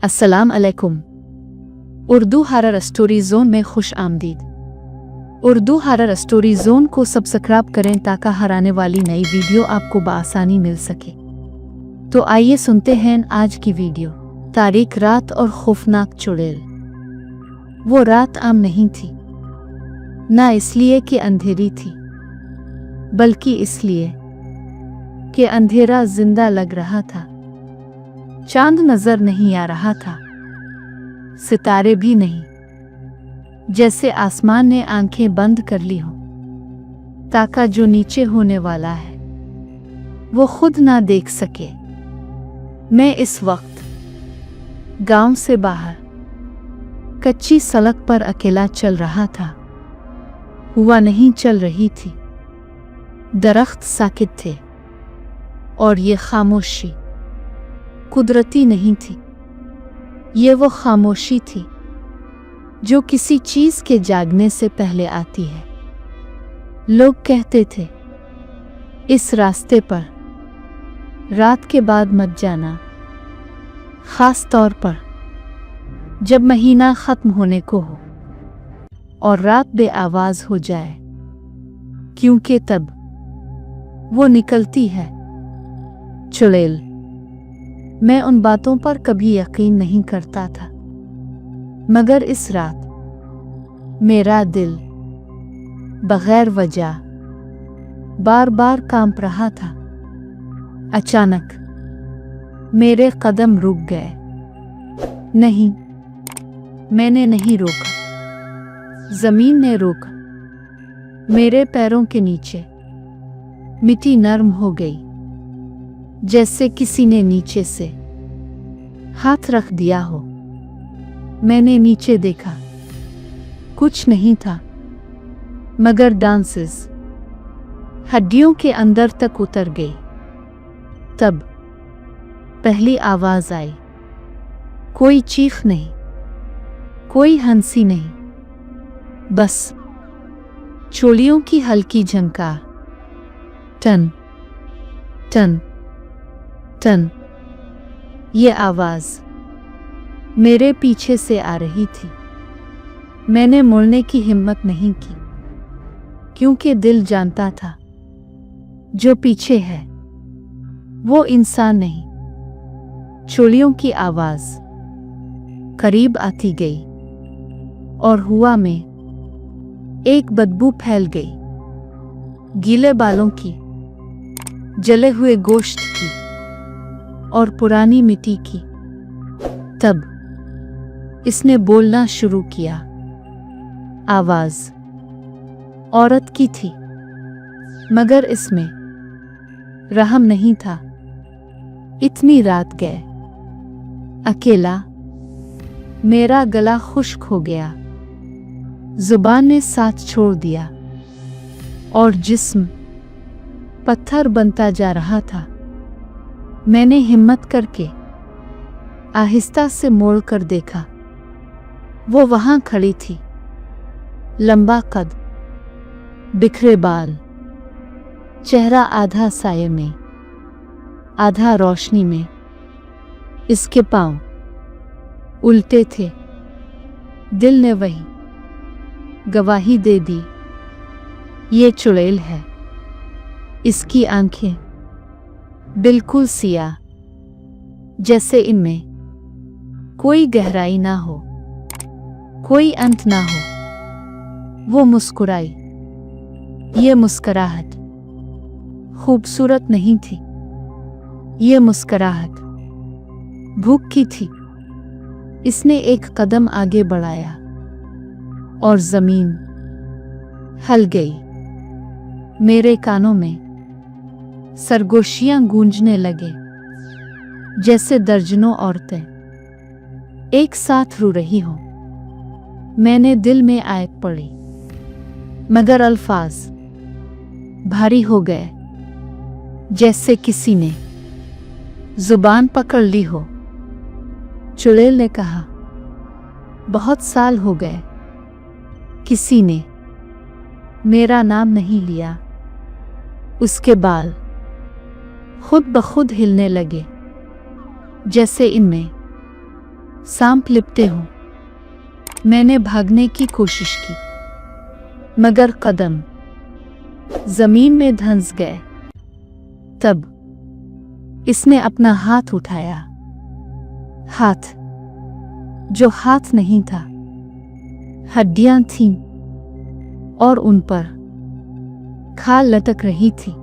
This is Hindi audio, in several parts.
अस्सलाम अलैकुम। उर्दू हॉरर स्टोरी जोन में खुश आमदीद। उर्दू हॉरर स्टोरी जोन को सब्सक्राइब करें ताकि हर आने वाली नई वीडियो आपको बआसानी मिल सके। तो आइए सुनते हैं आज की वीडियो। तारीख रात और खौफनाक चुड़ैल। वो रात आम नहीं थी, ना इसलिए कि अंधेरी थी, बल्कि इसलिए कि अंधेरा जिंदा लग रहा था। चांद नजर नहीं आ रहा था, सितारे भी नहीं, जैसे आसमान ने आंखें बंद कर ली हो ताकि जो नीचे होने वाला है वो खुद ना देख सके। मैं इस वक्त गांव से बाहर कच्ची सड़क पर अकेला चल रहा था। हवा नहीं चल रही थी, दरख्त साकित थे और ये खामोशी कुदरती नहीं थी। ये वो खामोशी थी जो किसी चीज के जागने से पहले आती है। लोग कहते थे इस रास्ते पर रात के बाद मत जाना, खास तौर पर जब महीना खत्म होने को हो और रात बेआवाज हो जाए, क्योंकि तब वो निकलती है चुड़ैल। मैं उन बातों पर कभी यकीन नहीं करता था, मगर इस रात मेरा दिल बगैर वजह बार बार कांप रहा था। अचानक मेरे कदम रुक गए। नहीं, मैंने नहीं रोका, जमीन ने रोका। मेरे पैरों के नीचे मिट्टी नरम हो गई, जैसे किसी ने नीचे से हाथ रख दिया हो। मैंने नीचे देखा, कुछ नहीं था मगर डांसेस हड्डियों के अंदर तक उतर गई। तब पहली आवाज आई। कोई चीख नहीं, कोई हंसी नहीं, बस चोलियों की हल्की झंकार। Ton ton ton. ये आवाज मेरे पीछे से आ रही थी। मैंने मुड़ने की हिम्मत नहीं की, क्योंकि दिल जानता था जो पीछे है वो इंसान नहीं। चोलियों की आवाज करीब आती गई और हवा में एक बदबू फैल गई, गीले बालों की, जले हुए गोश्त की और पुरानी मिट्टी की। तब इसने बोलना शुरू किया। आवाज औरत की थी, मगर इसमें रहम नहीं था। इतनी रात गए, अकेला, मेरा गला खुश्क हो गया, जुबान ने साथ छोड़ दिया और जिस्म पत्थर बनता जा रहा था। मैंने हिम्मत करके आहिस्ता से मोड़ कर देखा। वो वहां खड़ी थी, लंबा कद, बिखरे बाल, चेहरा आधा साये में आधा रोशनी में। इसके पांव उल्टे थे। दिल ने वही गवाही दे दी, ये चुड़ैल है। इसकी आंखें बिल्कुल सिया, जैसे इनमें कोई गहराई ना हो, कोई अंत ना हो। वो मुस्कुराई। ये मुस्कुराहट खूबसूरत नहीं थी, ये मुस्कुराहट भूख की थी। इसने एक कदम आगे बढ़ाया और जमीन हिल गई। मेरे कानों में सरगोशियां गूंजने लगे, जैसे दर्जनों औरतें एक साथ रो रही हों। मैंने दिल में आयत पढ़ी, मगर अल्फाज भारी हो गए, जैसे किसी ने जुबान पकड़ ली हो। चुड़ैल ने कहा, बहुत साल हो गए किसी ने मेरा नाम नहीं लिया। उसके बाल खुद ब खुद हिलने लगे, जैसे इनमें सांप लिपटे हूं। मैंने भागने की कोशिश की, मगर कदम जमीन में धंस गए। तब इसने अपना हाथ उठाया, हाथ जो हाथ नहीं था, हड्डियां थीं और उन पर खाल लटक रही थी।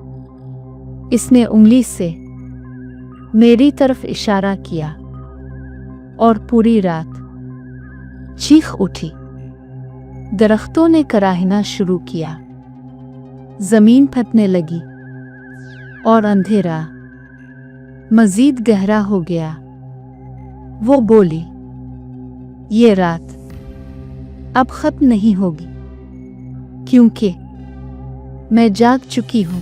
इसने उंगली से मेरी तरफ इशारा किया और पूरी रात चीख उठी। दरख्तों ने कराहना शुरू किया, जमीन फटने लगी और अंधेरा मजीद गहरा हो गया। वो बोली, ये रात अब खत्म नहीं होगी, क्योंकि मैं जाग चुकी हूं।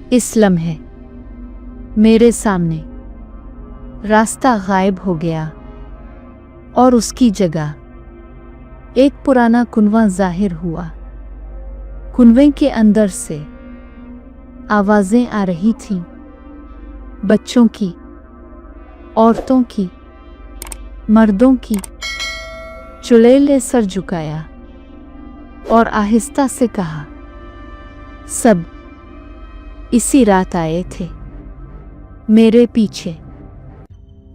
इस लम्हे मेरे सामने रास्ता गायब हो गया और उसकी जगह एक पुराना कुनवा जाहिर हुआ। कुनवे के अंदर से आवाजें आ रही थीं, बच्चों की, औरतों की, मर्दों की। चुड़ैल ने सर झुकाया और आहिस्ता से कहा, सब इसी रात आए थे मेरे पीछे।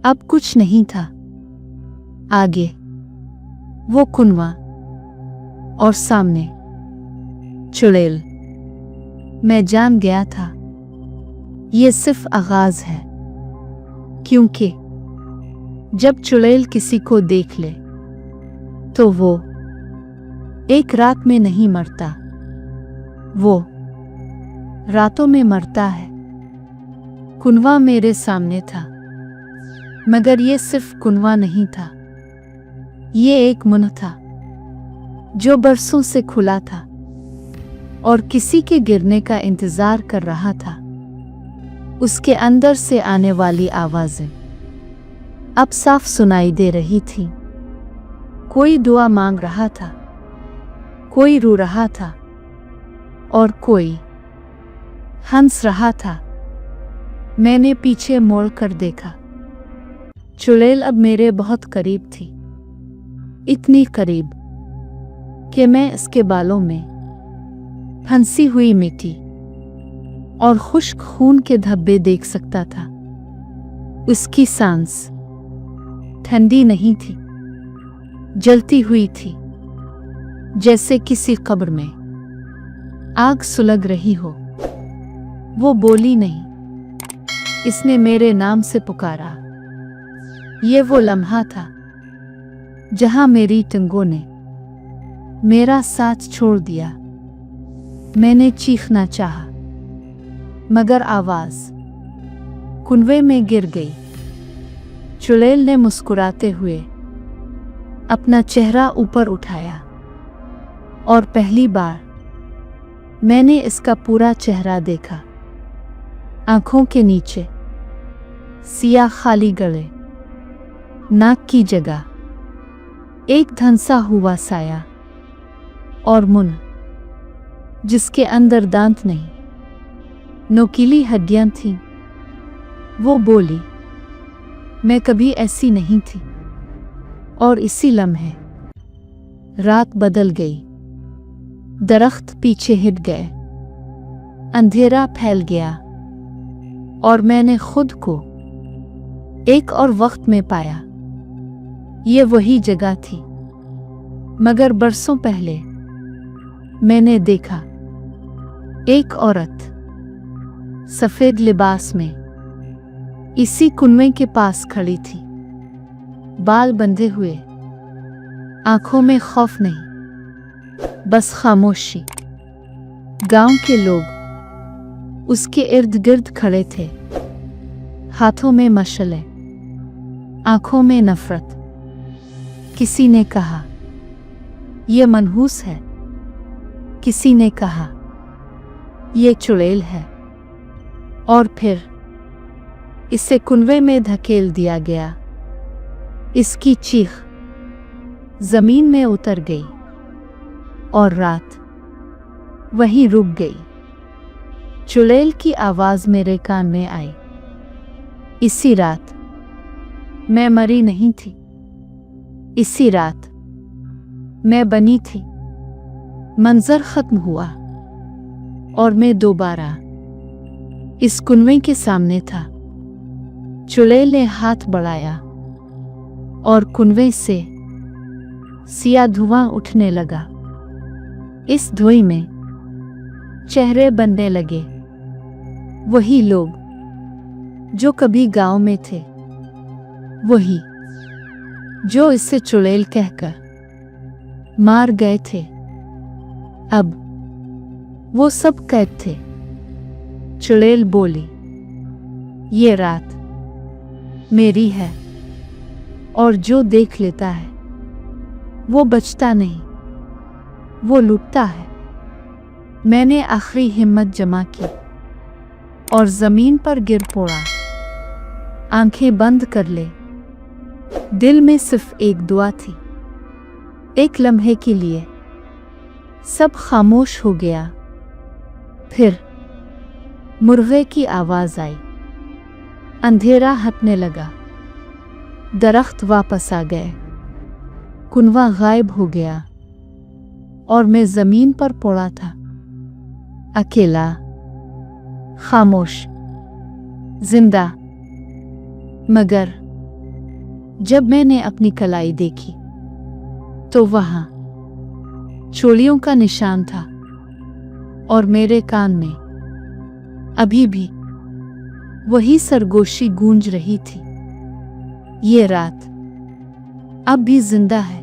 अब कुछ नहीं था आगे वो कुनवा और सामने चुड़ैल। मैं जान गया था ये सिर्फ आगाज है, क्योंकि जब चुड़ैल किसी को देख ले तो वो एक रात में नहीं मरता, वो रातों में मरता है। कुनवा मेरे सामने था, मगर ये सिर्फ कुनवा नहीं था, ये एक मुंह था जो बरसों से खुला था और किसी के गिरने का इंतजार कर रहा था। उसके अंदर से आने वाली आवाजें अब साफ सुनाई दे रही थी। कोई दुआ मांग रहा था, कोई रो रहा था और कोई हंस रहा था। मैंने पीछे मोड़ कर देखा। चुड़ैल अब मेरे बहुत करीब थी, इतनी करीब कि मैं इसके बालों में फंसी हुई मिट्टी और खुश्क खून के धब्बे देख सकता था। उसकी सांस ठंडी नहीं थी, जलती हुई थी, जैसे किसी कब्र में आग सुलग रही हो। वो बोली नहीं, इसने मेरे नाम से पुकारा। ये वो लम्हा था जहां मेरी टंगों ने मेरा साथ छोड़ दिया। मैंने चीखना चाहा, मगर आवाज कुनवे में गिर गई। चुड़ैल ने मुस्कुराते हुए अपना चेहरा ऊपर उठाया और पहली बार मैंने इसका पूरा चेहरा देखा। आंखों के नीचे सियाह खाली गले, नाक की जगह एक धंसा हुआ साया और मुंह जिसके अंदर दांत नहीं, नोकीली हड्डियां थीं। वो बोली, मैं कभी ऐसी नहीं थी। और इसी लम्हे रात बदल गई। दरख्त पीछे हिट गए, अंधेरा फैल गया और मैंने खुद को एक और वक्त में पाया। ये वही जगह थी, मगर बरसों पहले मैंने देखा एक औरत सफेद लिबास में इसी कुनवे के पास खड़ी थी, बाल बंधे हुए, आंखों में खौफ नहीं, बस खामोशी। गांव के लोग उसके इर्द गिर्द खड़े थे, हाथों में मशले, आंखों में नफरत। किसी ने कहा, यह मनहूस है। किसी ने कहा, यह चुड़ैल है। और फिर इसे कुनवे में धकेल दिया गया। इसकी चीख जमीन में उतर गई और रात वहीं रुक गई। चुड़ैल की आवाज मेरे कान में आई। इसी रात मैं मरी नहीं थी। इसी रात मैं बनी थी। मंजर खत्म हुआ और मैं दोबारा इस कुनवे के सामने था। चुड़ैल ने हाथ बढ़ाया और कुनवे से सिया धुआं उठने लगा। इस धुएं में चेहरे बनने लगे, वही लोग जो कभी गांव में थे, वही जो इससे चुड़ैल कहकर मार गए थे। अब वो सब कैद थे। चुड़ैल बोली, ये रात मेरी है और जो देख लेता है वो बचता नहीं, वो लुटता है। मैंने आखिरी हिम्मत जमा की और जमीन पर गिर पड़ा। आंखें बंद कर ले। दिल में सिर्फ एक दुआ थी। एक लम्हे के लिए सब खामोश हो गया। फिर मुर्गे की आवाज आई। अंधेरा हटने लगा। दरख्त वापस आ गए। कुनवा गायब हो गया और मैं जमीन पर पड़ा था, अकेला, खामोश, जिंदा। मगर जब मैंने अपनी कलाई देखी तो वहां चोलियों का निशान था और मेरे कान में अभी भी वही सरगोशी गूंज रही थी। ये रात अब भी जिंदा है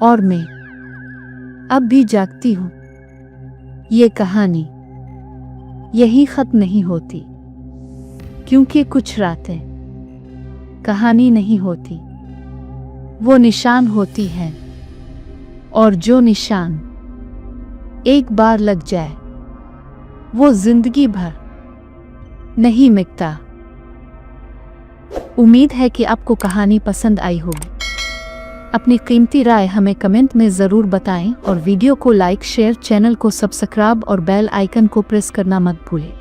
और मैं अब भी जागती हूं। ये कहानी यही खत्म नहीं होती, क्योंकि कुछ रातें कहानी नहीं होती, वो निशान होती हैं, और जो निशान एक बार लग जाए वो जिंदगी भर नहीं मिटता। उम्मीद है कि आपको कहानी पसंद आई होगी। अपनी कीमती राय हमें कमेंट में ज़रूर बताएं और वीडियो को लाइक, शेयर, चैनल को सब्सक्राइब और बेल आइकन को प्रेस करना मत भूलें।